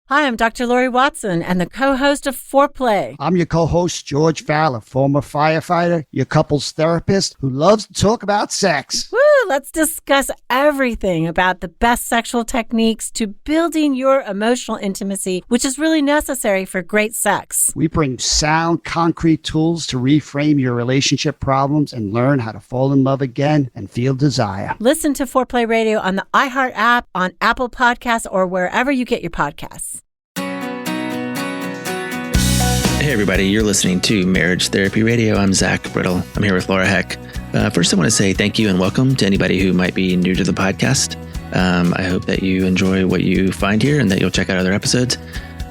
Hi, I'm Dr. Lori Watson and the co-host of Foreplay. I'm your co-host, George Fowler, former firefighter, your couples therapist who loves to talk about sex. Woo! Let's discuss everything about the best sexual techniques to building your emotional intimacy, which is really necessary for great sex. We bring sound, concrete tools to reframe your relationship problems and learn how to fall in love again and feel desire. Listen to Foreplay Radio on the iHeart app, on Apple Podcasts, or wherever you get your podcasts. Hey everybody, you're listening to Marriage Therapy Radio. I'm Zach Brittle. I'm here with Laura Heck. First, I want to say thank you and welcome to anybody who might be new to the podcast. I hope that you enjoy what you find here and that you'll check out other episodes.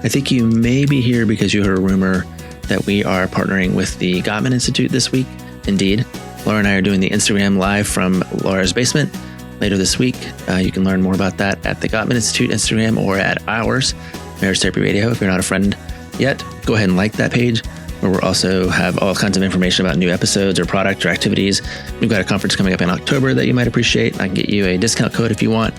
I think you may be here because you heard a rumor that we are partnering with the Gottman Institute this week. Indeed, Laura and I are doing the Instagram live from Laura's basement later this week. You can learn more about that at the Gottman Institute Instagram or at ours, Marriage Therapy Radio. If you're not a friend yet, go ahead and like that page, where we'll also have all kinds of information about new episodes or product or activities. We've got a conference coming up in October that you might appreciate. I can get you a discount code if you want.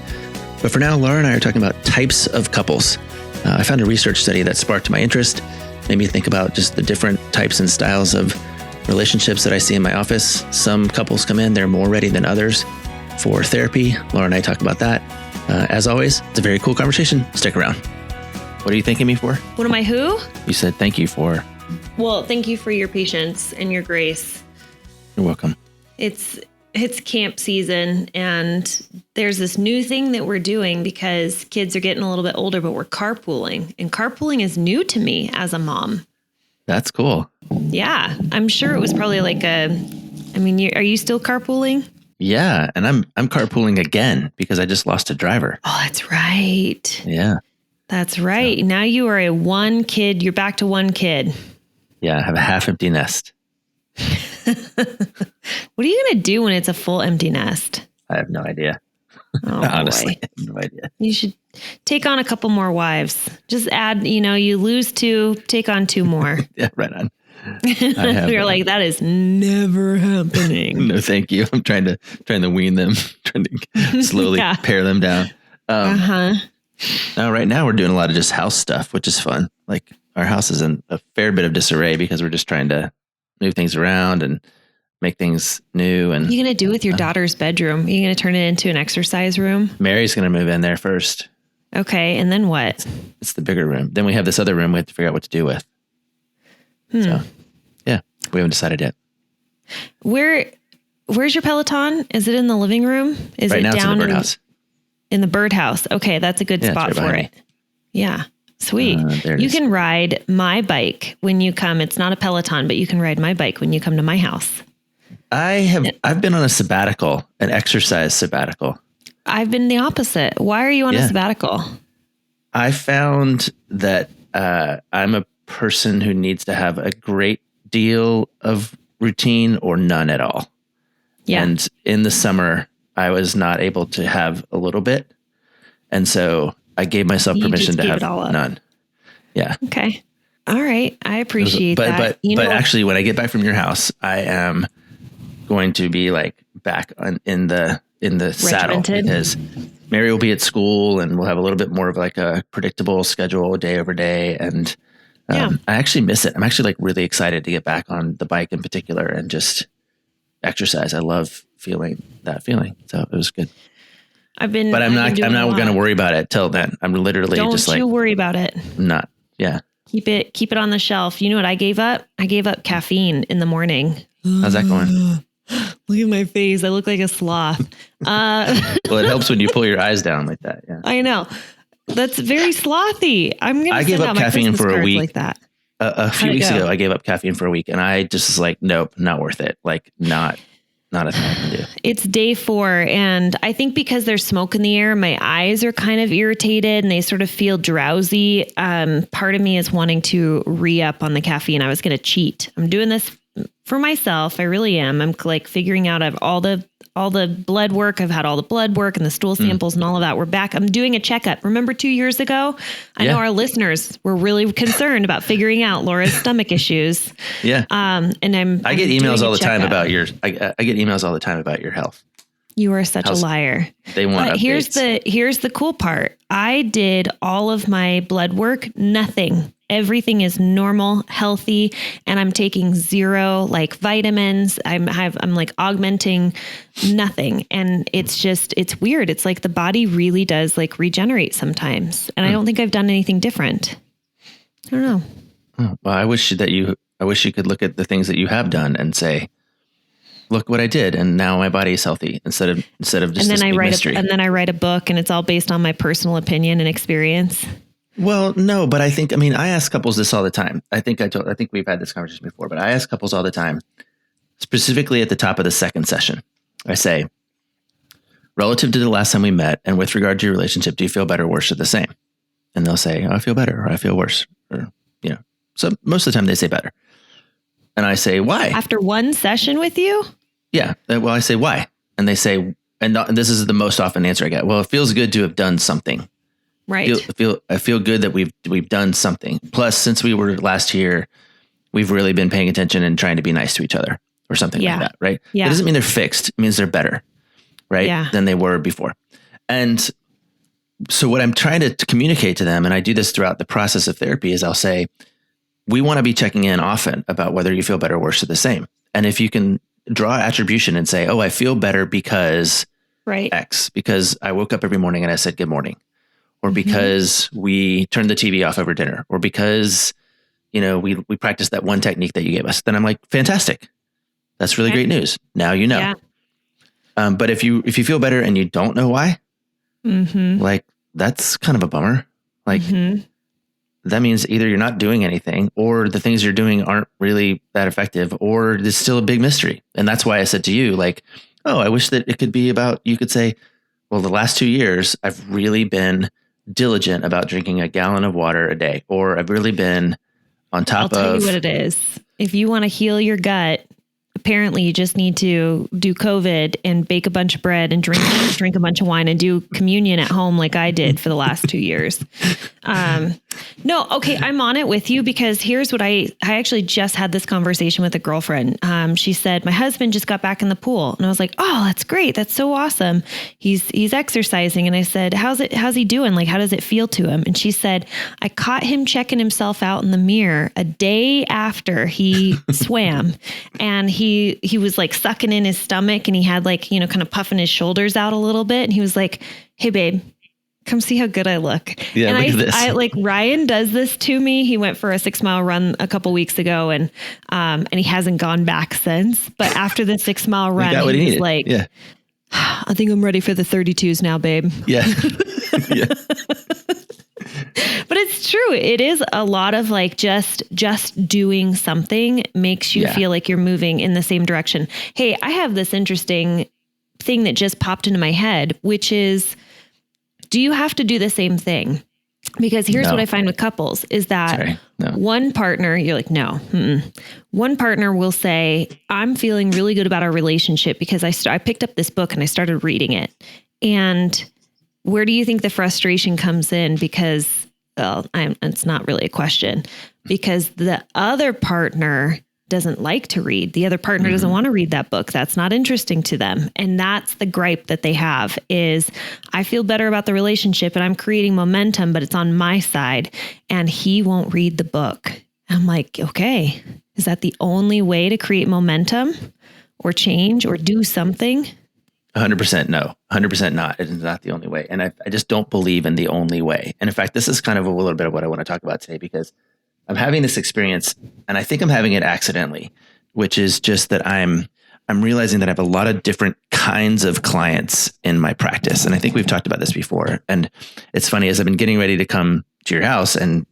But for now, Laura and I are talking about types of couples. I found a research study that sparked my interest, made me think about just the different types and styles of relationships that I see in my office. Some couples come in, they're more ready than others for therapy. Laura and I talk about that. As always, it's a very cool conversation. Stick around. What are you thanking me for? What am I who? You said thank you for. Well, thank you for your patience and your grace. You're welcome. It's camp season, and there's this new thing that we're doing because kids are getting a little bit older, but we're carpooling. And carpooling is new to me as a mom. That's cool. Yeah. I'm sure it was probably like are you still carpooling? Yeah. And I'm carpooling again because I just lost a driver. Oh, that's right. Yeah. That's right. So, now you are you're back to one kid. Yeah, I have a half empty nest. What are you going to do when it's a full empty nest? I have no idea. Oh, honestly, boy. I have no idea. You should take on a couple more wives. Just add, you lose 2, take on 2 more. Yeah, right on. You're like, that is never happening. No, thank you. I'm trying to wean them, trying to slowly pare them down. Now, right now we're doing a lot of just house stuff, which is fun. Like our house is in a fair bit of disarray because we're just trying to move things around and make things new. And what are you going to do with your daughter's bedroom? Are you going to turn it into an exercise room? Mary's going to move in there first. Okay. And then what? It's the bigger room. Then we have this other room we have to figure out what to do with. So, yeah, we haven't decided yet. Where's your Peloton? Is it in the living room? Is right it now down it's in the birdhouse? In the birdhouse. Okay, that's a good spot for it. Yeah, sweet. You can ride my bike when you come. It's not a Peloton, but you can ride my bike when you come to my house. I've been on a sabbatical, an exercise sabbatical. I've been the opposite. Why are you on a sabbatical? I found that I'm a person who needs to have a great deal of routine or none at all. Yeah. And in the summer, I was not able to have a little bit. And so I gave myself permission to have none. Yeah. Okay. All right. I appreciate that. But actually, when I get back from your house, I am going to be like back in the saddle because Mary will be at school and we'll have a little bit more of like a predictable schedule day over day. And I actually miss it. I'm actually like really excited to get back on the bike in particular and just exercise. I love feeling that feeling. So it was good. I'm not going to worry about it till then. I'm literally just like, don't you worry about it. I'm not. Yeah. Keep it on the shelf. You know what I gave up? I gave up caffeine in the morning. How's that going? Look at my face. I look like a sloth. Well, it helps when you pull your eyes down like that. Yeah. I know. That's very slothy. I gave up caffeine for a week. Like that. A few weeks ago, I gave up caffeine for a week and I just was like, nope, not worth it. Like not a thing I can do. It's day 4. And I think because there's smoke in the air, my eyes are kind of irritated and they sort of feel drowsy. Part of me is wanting to re-up on the caffeine. I was going to cheat. I'm doing this for myself. I really am. I'm like figuring out all the blood work. I've had all the blood work and the stool samples and all of that. We're back. I'm doing a checkup. Remember 2 years ago? I know our listeners were really concerned about figuring out Laura's stomach issues. Yeah. And I get emails all the time about I get emails all the time about your health. You are such a liar. They want updates. Here's the cool part. I did all of my blood work, nothing. Everything is normal, healthy, and I'm taking 0 like vitamins. I'm like augmenting nothing. And it's weird. It's like the body really does like regenerate sometimes. And I don't think I've done anything different. I don't know. Oh, well, I wish you could look at the things that you have done and say, look what I did, and now my body is healthy instead of just this big mystery. And then I write a book, and it's all based on my personal opinion and experience. Well, no, but I ask couples this all the time. I think we've had this conversation before, but I ask couples all the time, specifically at the top of the second session. I say, relative to the last time we met, and with regard to your relationship, do you feel better, worse, or the same? And they'll say, oh, I feel better, or I feel worse, or So most of the time they say better. And I say, why? After one session with you? Yeah. Well, I say, why? And they say, and this is the most often answer I get. Well, it feels good to have done something. Right. I feel good that we've done something. Plus, since we were last here, we've really been paying attention and trying to be nice to each other or something like that. Right. Yeah. It doesn't mean they're fixed. It means they're better. Right. Than they were before. And so what I'm trying to communicate to them, and I do this throughout the process of therapy, is I'll say, we want to be checking in often about whether you feel better, worse, or the same. And if you can draw attribution and say, oh, I feel better because X, because I woke up every morning and I said, good morning, or because we turned the TV off over dinner, or because, we practiced that one technique that you gave us, then I'm like, fantastic. That's really great news. Now, Yeah. But if you feel better and you don't know why, like, that's kind of a bummer. Like, that means either you're not doing anything, or the things you're doing aren't really that effective, or it's still a big mystery. And that's why I said to you, like, oh, I wish that it could be about, you could say, well, the last 2 years, I've really been diligent about drinking a gallon of water a day, or I've really been on top of. I'll tell you what it is. If you want to heal your gut, apparently you just need to do COVID and bake a bunch of bread and drink a bunch of wine and do communion at home like I did for the last 2 years. No, okay, I'm on it with you, because here's what I actually just had this conversation with a girlfriend. She said, my husband just got back in the pool. And I was like, oh, that's great. That's so awesome. He's exercising. And I said, how's he doing? Like, how does it feel to him? And she said, I caught him checking himself out in the mirror a day after he swam, and he was like sucking in his stomach, and he had like, kind of puffing his shoulders out a little bit. And he was like, hey babe, come see how good I look. Yeah, and look at this. I like, Ryan does this to me. He went for a 6-mile run a couple weeks ago, and he hasn't gone back since. But after the 6-mile run, he was like, yeah, I think I'm ready for the 32s now, babe. Yeah. Yeah. But it's true. It is a lot of like just doing something makes you feel like you're moving in the same direction. Hey, I have this interesting thing that just popped into my head, which is, do you have to do the same thing? Because here's what I find with couples is that one partner, you're like, no. One partner will say, I'm feeling really good about our relationship because I picked up this book and I started reading it. And where do you think the frustration comes in? Because, well, it's not really a question, because the other partner doesn't like to read. The other partner doesn't want to read that book. That's not interesting to them. And that's the gripe that they have is, I feel better about the relationship and I'm creating momentum, but it's on my side and he won't read the book. I'm like, okay, is that the only way to create momentum or change or do something? 100% no, 100% not. It is not the only way. And I just don't believe in the only way. And in fact, this is kind of a little bit of what I want to talk about today, because I'm having this experience, and I think I'm having it accidentally, which is just that I'm realizing that I have a lot of different kinds of clients in my practice. And I think we've talked about this before. And it's funny, as I've been getting ready to come to your house and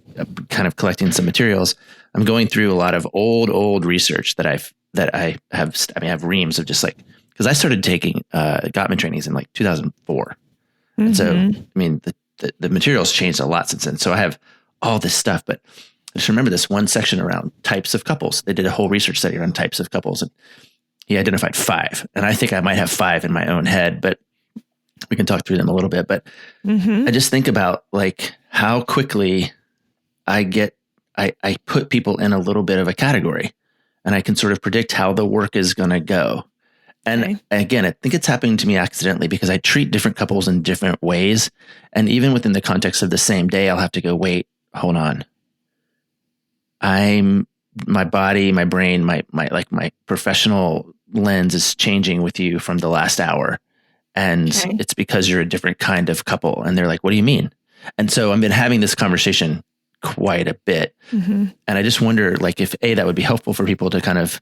kind of collecting some materials, I'm going through a lot of old research that I have reams of, just like, because I started taking Gottman trainings in like 2004. And so, I mean, the materials changed a lot since then. So I have all this stuff, but I just remember this one section around types of couples. They did a whole research study on types of couples, and he identified 5. And I think I might have 5 in my own head, but we can talk through them a little bit. But I just think about like how quickly I put people in a little bit of a category, and I can sort of predict how the work is going to go. And again, I think it's happening to me accidentally because I treat different couples in different ways. And even within the context of the same day, I'll have to go, wait, hold on. My body, my brain, my professional lens is changing with you from the last hour. And it's because you're a different kind of couple. And they're like, what do you mean? And so I've been having this conversation quite a bit. And I just wonder like if that would be helpful for people to kind of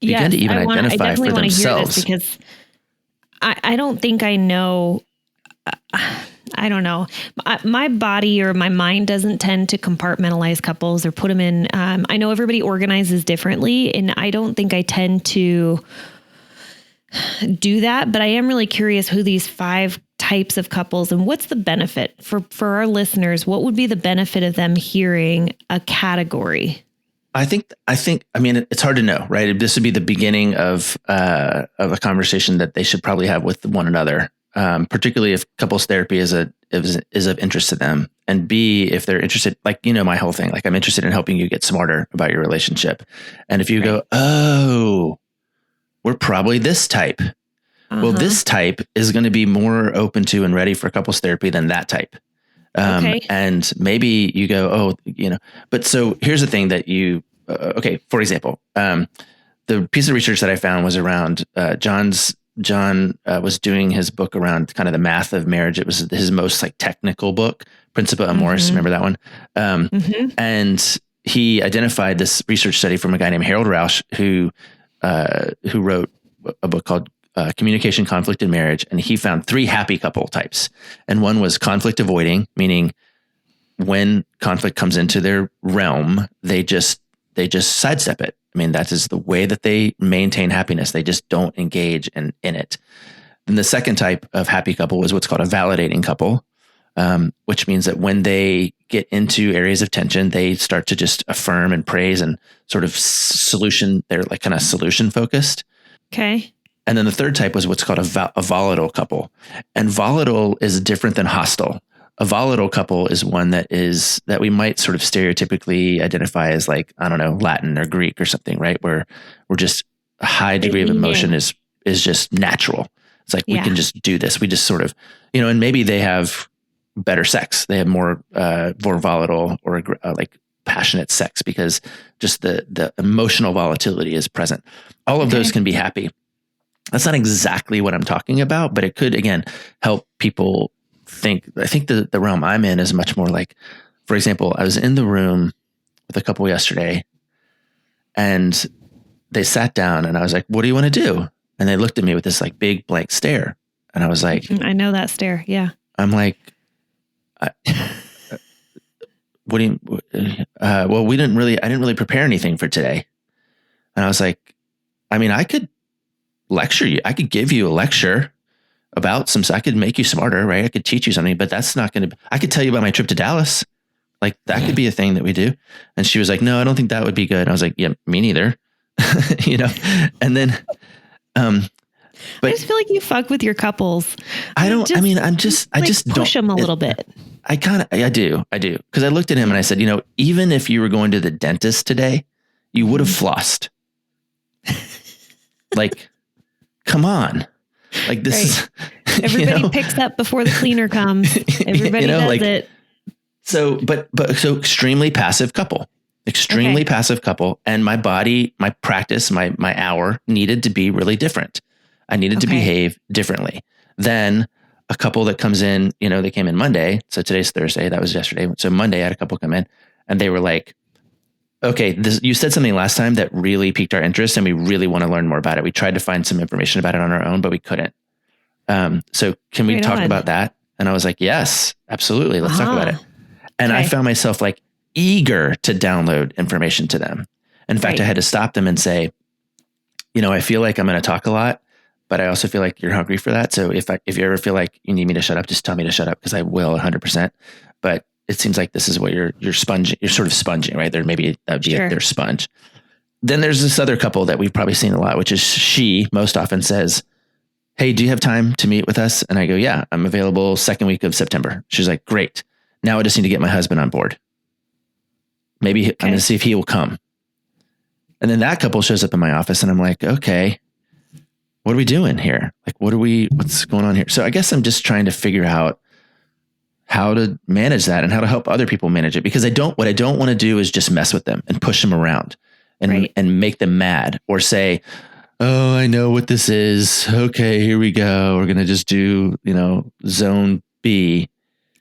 begin to even identify for themselves. Because I don't think I know. I don't know. My body or my mind doesn't tend to compartmentalize couples or put them in. I know everybody organizes differently, and I don't think I tend to do that. But I am really curious who these 5 types of couples and what's the benefit for our listeners. What would be the benefit of them hearing a category? I think, I mean, it's hard to know, right? This would be the beginning of a conversation that they should probably have with one another, particularly if couples therapy is of interest to them. And B, if they're interested, like, my whole thing, like I'm interested in helping you get smarter about your relationship. And if you go, oh, we're probably this type. Well, this type is going to be more open to and ready for couples therapy than that type. And maybe you go, but so here's the thing that for example, the piece of research that I found was around, John was doing his book around kind of the math of marriage. It was his most like technical book, Principia Amoris. Remember that one? And he identified this research study from a guy named Harold Rausch, who wrote a book called Communication, Conflict, and Marriage. And he found 3 happy couple types. And one was conflict avoiding, meaning when conflict comes into their realm, they just sidestep it. I mean, that is the way that they maintain happiness. They just don't engage in it. And the second type of happy couple was what's called a validating couple, which means that when they get into areas of tension, they start to just affirm and praise and sort of they're like kind of solution focused. Okay. And then the third type was what's called a volatile couple. And volatile is different than hostile. A volatile couple is one that we might sort of stereotypically identify as like, I don't know, Latin or Greek or something, right? Where we're just a high degree of emotion is just natural. It's like, we can just do this. We just sort of, and maybe they have better sex. They have more volatile or like passionate sex because just the emotional volatility is present. All of those can be happy. That's not exactly what I'm talking about, but it could, again, help people think. I think the realm I'm in is much more like, for example, I was in the room with a couple yesterday and they sat down and I was like, what do you want to do? And they looked at me with this like big blank stare. And I was like, I know that stare. Yeah. I'm like, what do you, well, I didn't really prepare anything for today. And I was like, I mean, I could lecture you. I could give you a lecture about I could make you smarter, right? I could teach you something, but that's not going to, I could tell you about my trip to Dallas. Like that could be a thing that we do. And she was like, no, I don't think that would be good. And I was like, yeah, me neither. And then, but I just feel like you fuck with your couples. I just push them a little bit. I do. Cause I looked at him and I said, even if you were going to the dentist today, you would have flossed. Like, come on. Like this is, everybody picks up before the cleaner comes. Everybody does it. So, but so extremely passive couple. And my body, my practice, my hour needed to be really different. I needed to behave differently than a couple that comes in, they came in Monday. So today's Thursday. That was yesterday. So Monday I had a couple come in and they were like, okay, you said something last time that really piqued our interest and we really want to learn more about it. We tried to find some information about it on our own, but we couldn't. So can we talk about that? And I was like, yes, absolutely. Let's talk about it. And I found myself like eager to download information to them. In fact, I had to stop them and say, I feel like I'm going to talk a lot, but I also feel like you're hungry for that. So if you ever feel like you need me to shut up, just tell me to shut up because I will 100%. But it seems like this is what you're sponging. You're sort of sponging, right? There maybe that'd be their sponge. Then there's this other couple that we've probably seen a lot, which is she most often says, hey, do you have time to meet with us? And I go, yeah, I'm available second week of September. She's like, great. Now I just need to get my husband on board. Maybe I'm going to see if he will come. And then that couple shows up in my office and I'm like, okay, what are we doing here? Like, what's going on here? So I guess I'm just trying to figure out how to manage that and how to help other people manage it, because what I don't want to do is just mess with them and push them around and make them mad or say, oh, I know what this is. Okay, here we go. We're going to just do, zone B.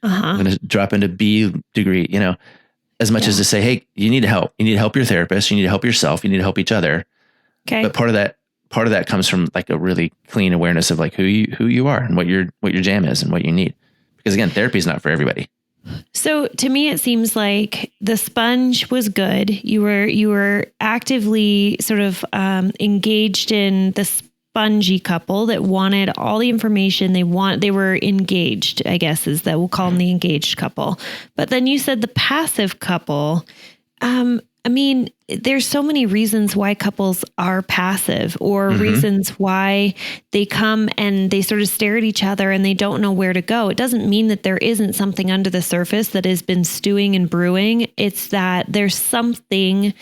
I'm going to drop into B degree, as much as to say, hey, you need help. You need to help your therapist. You need to help yourself. You need to help each other. Okay. But part of that comes from like a really clean awareness of like who you are and what your jam is and what you need. Because again, therapy is not for everybody. So to me, it seems like the sponge was good. You were actively sort of engaged in the spongy couple that wanted all the information they were engaged, I guess, is that we'll call them the engaged couple. But then you said the passive couple. There's so many reasons why couples are passive, or reasons why they come and they sort of stare at each other and they don't know where to go. It doesn't mean that there isn't something under the surface that has been stewing and brewing. It's that there's something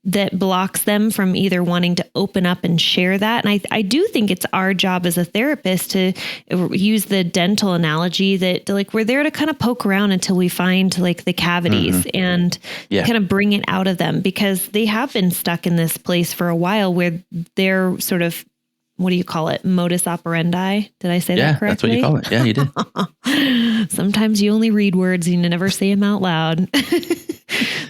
that blocks them from either wanting to open up and share that. And I do think it's our job as a therapist to use the dental analogy that like we're there to kind of poke around until we find like the cavities and kind of bring it out of them, because they have been stuck in this place for a while where they're sort of, what do you call it? Modus operandi. Did I say that correctly? Yeah, that's what you call it. Yeah, you did. Sometimes you only read words and you never say them out loud.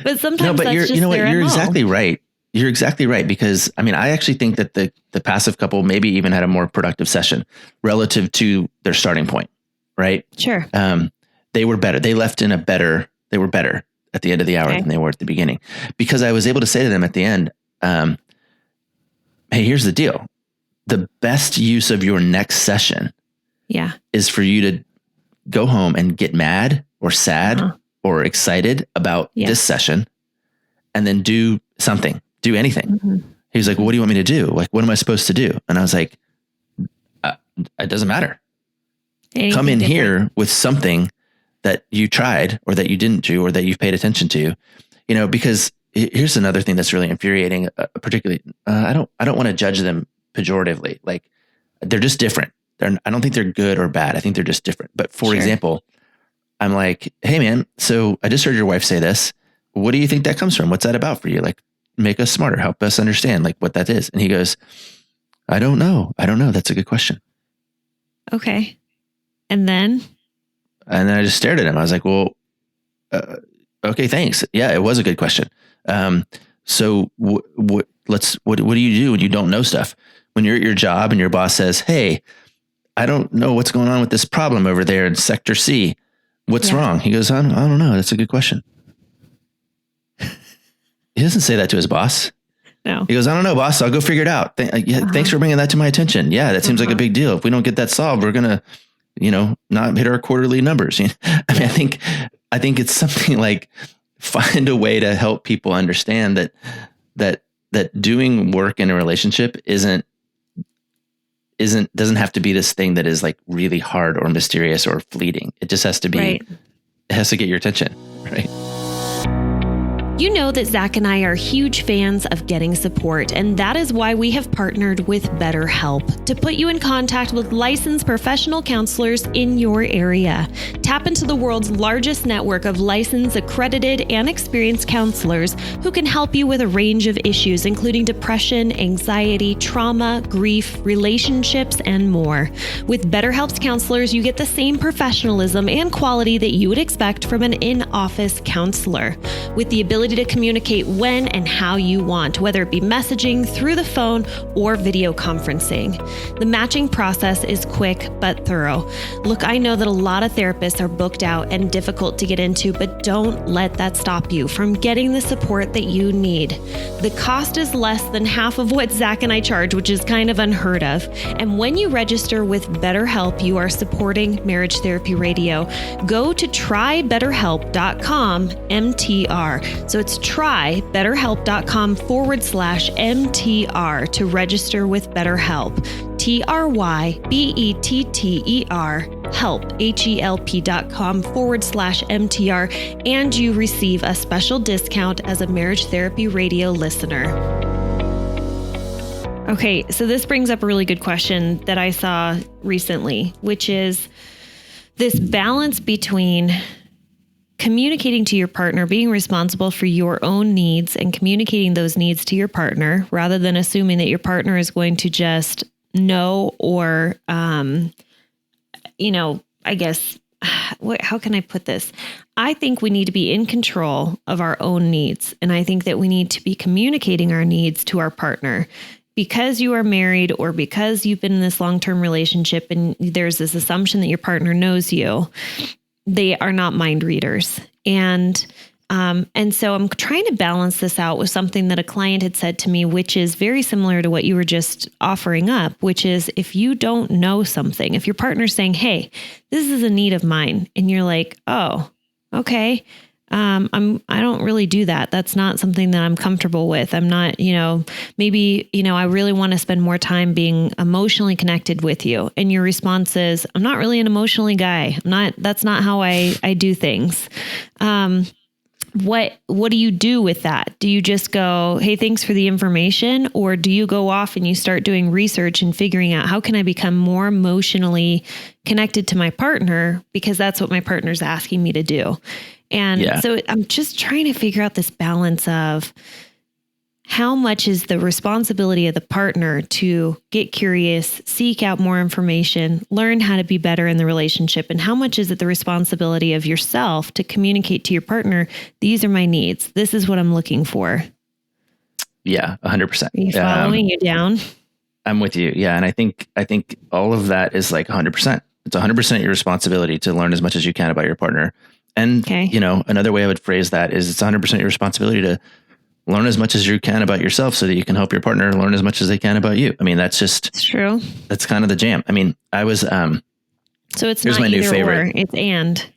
But sometimes you're exactly right. You're exactly right. Because I actually think that the passive couple maybe even had a more productive session relative to their starting point. Right. Sure. They were better. They were better at the end of the hour than they were at the beginning, because I was able to say to them at the end, hey, here's the deal. The best use of your next session is for you to go home and get mad or sad or excited about this session, and then do something, do anything. He was like, well, what do you want me to do? Like, what am I supposed to do? And I was like, it doesn't matter. Anything come in here with something that you tried or that you didn't do or that you've paid attention to, because here's another thing that's really infuriating, particularly, I don't want to judge them pejoratively. Like, they're just different. I don't think they're good or bad. I think they're just different. But for example, I'm like, hey man, so I just heard your wife say this. What do you think that comes from? What's that about for you? Like, make us smarter, help us understand like what that is. And he goes, I don't know. That's a good question. Okay. And then I just stared at him. I was like, well, okay, thanks. Yeah, it was a good question. So what do you do when you don't know stuff? When you're at your job and your boss says, hey, I don't know what's going on with this problem over there in sector C. What's wrong? He goes, I don't know. That's a good question. He doesn't say that to his boss. No. He goes, I don't know, boss. I'll go figure it out. Thanks for bringing that to my attention. Yeah, that seems like a big deal. If we don't get that solved, we're going to, not hit our quarterly numbers. I think it's something like find a way to help people understand that doing work in a relationship doesn't have to be this thing that is like really hard or mysterious or fleeting. It just has to be, it has to get your attention, right? You know that Zach and I are huge fans of getting support, and that is why we have partnered with BetterHelp to put you in contact with licensed professional counselors in your area. Tap into the world's largest network of licensed, accredited, and experienced counselors who can help you with a range of issues, including depression, anxiety, trauma, grief, relationships, and more. With BetterHelp's counselors, you get the same professionalism and quality that you would expect from an in-office counselor, with the ability to communicate when and how you want, whether it be messaging, through the phone, or video conferencing. The matching process is quick but thorough. Look, I know that a lot of therapists are booked out and difficult to get into, but don't let that stop you from getting the support that you need. The cost is less than half of what Zach and I charge, which is kind of unheard of. And when you register with BetterHelp, you are supporting Marriage Therapy Radio. Go to trybetterhelp.com MTR. So it's trybetterhelp.com/MTR to register with BetterHelp. TRYBETTER help, HELP.com/MTR, and you receive a special discount as a Marriage Therapy Radio listener. Okay, so this brings up a really good question that I saw recently, which is this balance between communicating to your partner, being responsible for your own needs and communicating those needs to your partner rather than assuming that your partner is going to just know or, I guess, how can I put this? I think we need to be in control of our own needs. And I think that we need to be communicating our needs to our partner. Because you are married or because you've been in this long-term relationship and there's this assumption that your partner knows you, they are not mind readers. And so I'm trying to balance this out with something that a client had said to me, which is very similar to what you were just offering up, which is if you don't know something, if your partner's saying, hey, this is a need of mine, and you're like, oh, okay. I don't really do that. That's not something that I'm comfortable with. I'm not, maybe, I really want to spend more time being emotionally connected with you. And your response is, I'm not really an emotionally guy. That's not how I do things. What do you do with that? Do you just go, hey, thanks for the information? Or do you go off and you start doing research and figuring out how can I become more emotionally connected to my partner? Because that's what my partner's asking me to do. And so I'm just trying to figure out this balance of how much is the responsibility of the partner to get curious, seek out more information, learn how to be better in the relationship, and how much is it the responsibility of yourself to communicate to your partner, these are my needs. This is what I'm looking for. Yeah, 100%. Are you following you down? I'm with you. Yeah. And I think all of that is like 100%. It's 100% your responsibility to learn as much as you can about your partner. And, another way I would phrase that is it's 100% your responsibility to learn as much as you can about yourself so that you can help your partner learn as much as they can about you. I mean, it's true. That's kind of the jam. I mean, I was, so it's here's not my new either favorite. Or, it's and.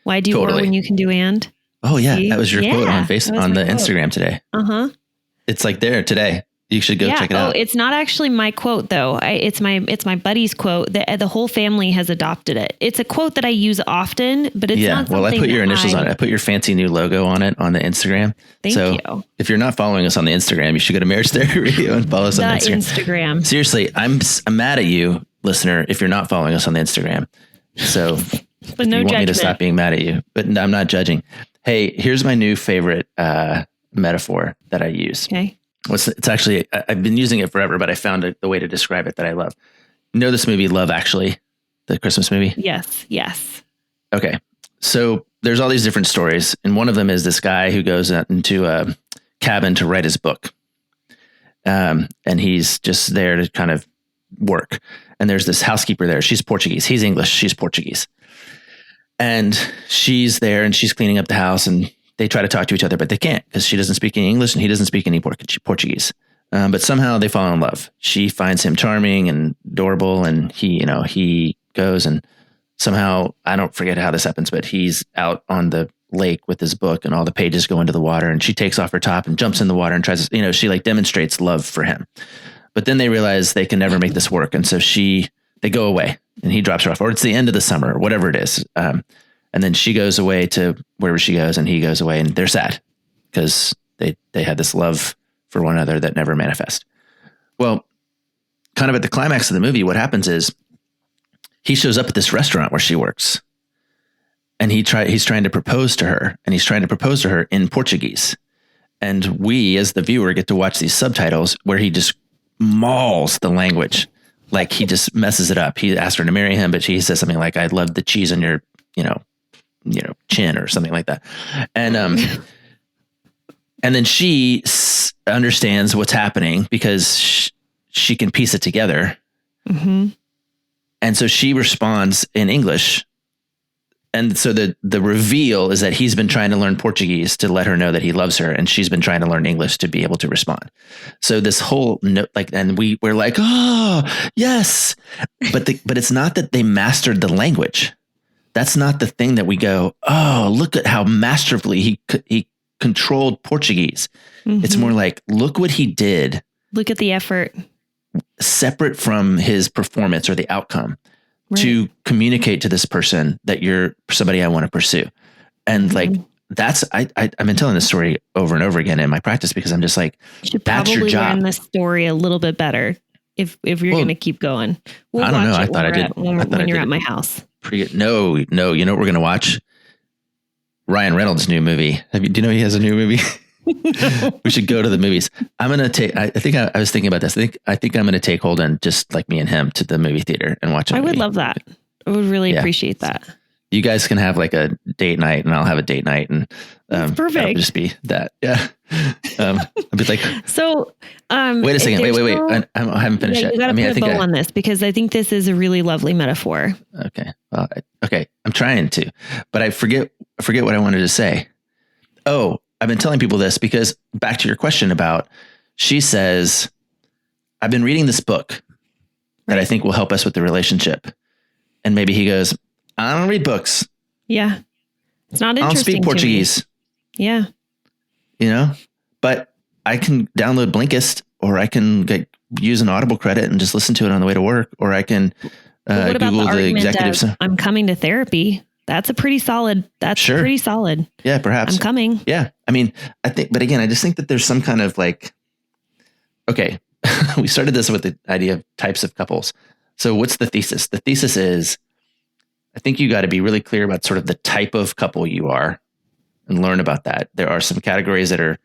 Why do or when you can do and? Oh yeah. See? That was your quote on Facebook, on the quote. Instagram today. Uh-huh. It's like there today. You should go check it out. Oh, it's not actually my quote though. It's my buddy's quote. The whole family has adopted it. It's a quote that I use often, but it's not something. Well, I put your initials on it. I put your fancy new logo on it on the Instagram. Thank you. If you're not following us on the Instagram, you should go to Marriage Therapy Radio and follow us on Instagram. Seriously, I'm mad at you, listener, if you're not following us on the Instagram. So, but no you want judgment. me to stop being mad at you, but I'm not judging. Hey, here's my new favorite metaphor that I use. Okay. It's actually, I've been using it forever, but I found the way to describe it that I love. You know this movie, Love Actually, the Christmas movie? Yes. Okay. So there's all these different stories. And one of them is this guy who goes into a cabin to write his book. And he's just there to kind of work. And there's this housekeeper there. She's Portuguese. He's English. She's Portuguese. And she's there and she's cleaning up the house, and they try to talk to each other, but they can't because she doesn't speak any English and he doesn't speak any Portuguese. But somehow they fall in love. She finds him charming and adorable, and he goes and somehow, I don't forget how this happens, but he's out on the lake with his book and all the pages go into the water, and she takes off her top and jumps in the water and tries to, she like demonstrates love for him. But then they realize they can never make this work. And so they go away and he drops her off, or it's the end of the summer or whatever it is. And then she goes away to wherever she goes, and he goes away, and they're sad because they had this love for one another that never manifests. Well, kind of at the climax of the movie, what happens is he shows up at this restaurant where she works, and he's trying to propose to her, and he's trying to propose to her in Portuguese. And we, as the viewer, get to watch these subtitles where he just mauls the language. Like he just messes it up. He asked her to marry him, but she says something like, "I love the cheese on your, chin," or something like that. And then she understands what's happening because she can piece it together. Mm-hmm. And so she responds in English. And so the reveal is that he's been trying to learn Portuguese to let her know that he loves her, and she's been trying to learn English to be able to respond. So this whole and we're like, oh yes, but it's not that they mastered the language. That's not the thing that we go, oh, look at how masterfully he controlled Portuguese. Mm-hmm. It's more like, look what he did. Look at the effort. Separate from his performance or the outcome, right, to communicate to this person that you're somebody I want to pursue. And like I've been telling this story over and over again in my practice because I'm just like, You should that's probably your job. learn the story a little bit better if you're going to keep going. We'll I don't know. watch I it thought I did. when you're at my house. No. You know what we're going to watch? Ryan Reynolds' new movie. Do you know he has a new movie? We should go to the movies. I'm going to take, I think I was thinking about this. I think I'm going to take Holden, just like me and him, to the movie theater and watch it. I would love that. I would really appreciate that. You guys can have like a date night and I'll have a date night, and perfect. That'll just be that. Yeah. I'll be like, so, wait a second. Wait. I haven't finished yet. You got to put a bow on this because I think this is a really lovely metaphor. Okay. Well, okay. I'm trying to, but I forget what I wanted to say. Oh, I've been telling people this because back to your question about, she says, I've been reading this book that I think will help us with the relationship. And maybe he goes, I don't read books. Yeah. It's not interesting. I don't speak Portuguese. Yeah. You know, but I can download Blinkist, or I can use an Audible credit and just listen to it on the way to work, or I can Google the executives. I'm coming to therapy. That's pretty solid. Pretty solid. Yeah, perhaps. I'm coming. Yeah. I mean, I think, but again, I just think that there's some kind of like, okay, we started this with the idea of types of couples. So what's the thesis? The thesis is, I think you got to be really clear about sort of the type of couple you are and learn about that. There are some categories that are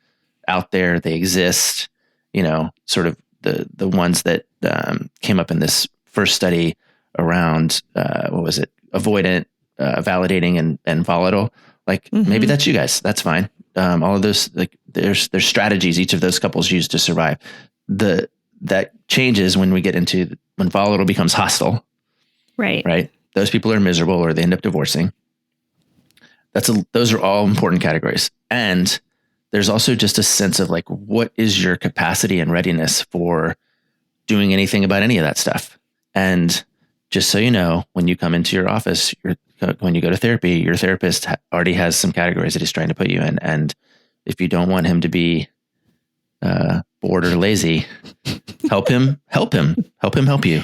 out there. They exist, you know, sort of the ones that came up in this first study around, what was it? Avoidant, validating, and volatile. Like maybe that's you guys. That's fine. All of those, like there's strategies each of those couples use to survive. That changes when we get into when volatile becomes hostile. Right. Those people are miserable or they end up divorcing. Those are all important categories. And there's also just a sense of like, what is your capacity and readiness for doing anything about any of that stuff? And just so you know, when you come into your office, when you go to therapy, your therapist already has some categories that he's trying to put you in. And if you don't want him to be bored or lazy, help him help you.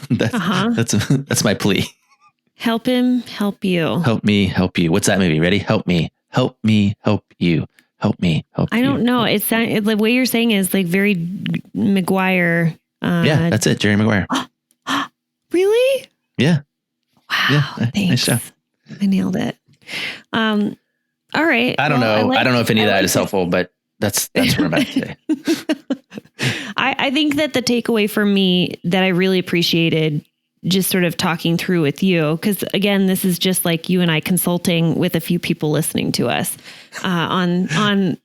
That's my plea. Help him help you. Help me help you. What's that movie? Ready? Help me help you. Help me help you. I don't know. It's the way you're saying is like very Maguire. Yeah, that's it. Jerry Maguire. Really? Yeah. Wow. Yeah, thanks. Nice job. I nailed it. All right. I don't know. I don't know if any of that is helpful, but that's where I'm at today. I think that the takeaway for me that I really appreciated just sort of talking through with you, because again, this is just like you and I consulting with a few people listening to us on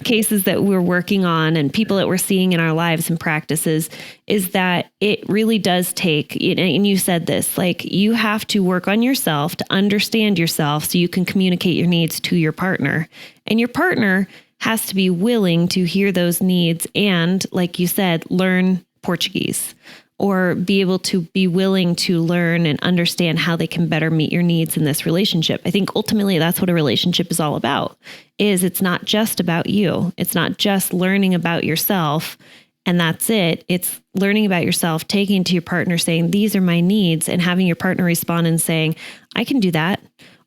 cases that we're working on and people that we're seeing in our lives and practices, is that it really does take, and you said this, like you have to work on yourself to understand yourself so you can communicate your needs to your partner. And your partner has to be willing to hear those needs and, like you said, learn Portuguese, or be able to be willing to learn and understand how they can better meet your needs in this relationship. I think ultimately that's what a relationship is all about, is it's not just about you. It's not just learning about yourself and that's it. It's learning about yourself, taking it to your partner, saying, these are my needs, and having your partner respond and saying, I can do that.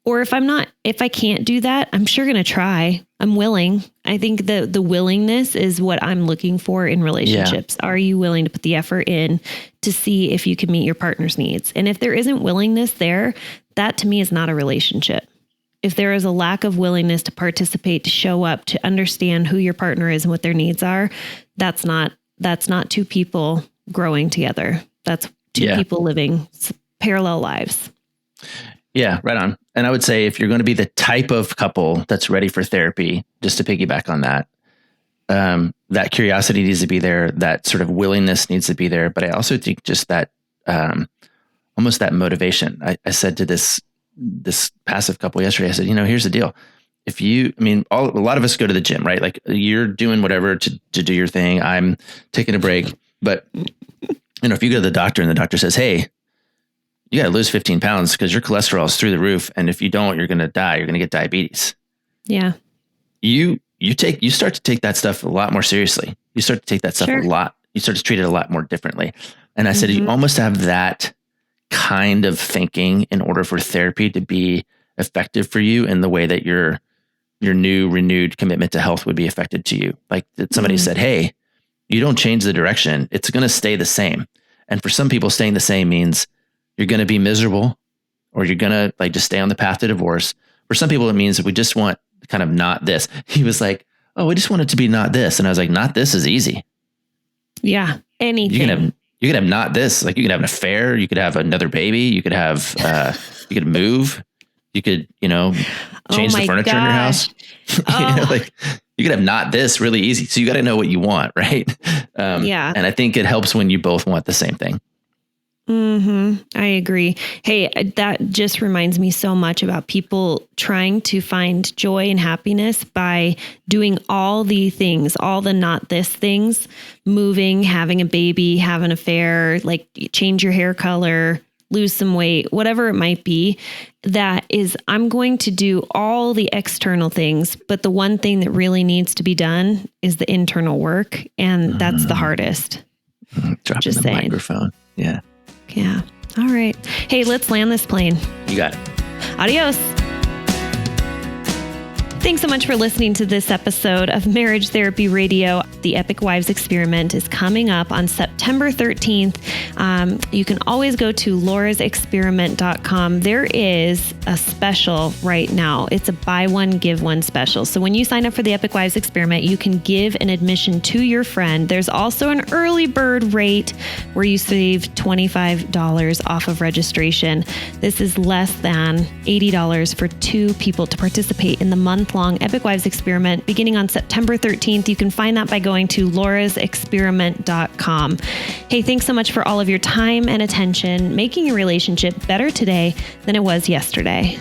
Or if I can't do that, I'm sure going to try. I'm willing. I think the willingness is what I'm looking for in relationships. Yeah. Are you willing to put the effort in to see if you can meet your partner's needs? And if there isn't willingness there, that to me is not a relationship. If there is a lack of willingness to participate, to show up, to understand who your partner is and what their needs are, that's not two people growing together. That's two people living parallel lives. Yeah, right on. And I would say if you're going to be the type of couple that's ready for therapy, just to piggyback on that, that curiosity needs to be there. That sort of willingness needs to be there. But I also think just that, almost that motivation. I said to this passive couple yesterday, I said, here's the deal. A lot of us go to the gym, right? Like you're doing whatever to do your thing. I'm taking a break. But, if you go to the doctor and the doctor says, hey, you got to lose 15 pounds because your cholesterol is through the roof. And if you don't, you're going to die. You're going to get diabetes. Yeah. You start to take that stuff a lot more seriously. You start to take that stuff you start to treat it a lot more differently. And I said, you almost have that kind of thinking in order for therapy to be effective for you in the way that your new renewed commitment to health would be affected to you. Like somebody said, hey, you don't change the direction, it's going to stay the same. And for some people, staying the same means you're going to be miserable, or you're going to like just stay on the path to divorce. For some people, it means that we just want kind of not this. He was like, oh, we just want it to be not this. And I was like, not this is easy. Yeah. Anything. You could have not this, like you could have an affair. You could have another baby. You could have, you could move. You could, change the furniture in your house. Like you could have not this really easy. So you got to know what you want. Right. Yeah. And I think it helps when you both want the same thing. I agree. Hey, that just reminds me so much about people trying to find joy and happiness by doing all the things, all the not this things, moving, having a baby, have an affair, like change your hair color, lose some weight, whatever it might be. That is, I'm going to do all the external things, but the one thing that really needs to be done is the internal work. And that's the hardest. Dropping just the saying. microphone. Yeah. Yeah. All right. Hey, let's land this plane. You got it. Adios. Thanks so much for listening to this episode of Marriage Therapy Radio. The Epic Wives Experiment is coming up on September 13th. You can always go to laurasexperiment.com. There is a special right now. It's a buy one, give one special. So when you sign up for the Epic Wives Experiment, you can give an admission to your friend. There's also an early bird rate where you save $25 off of registration. This is less than $80 for 2 people to participate in the month-long Epic Wives Experiment beginning on September 13th. You can find that by going to laurasexperiment.com. Hey, thanks so much for all of your time and attention, making your relationship better today than it was yesterday.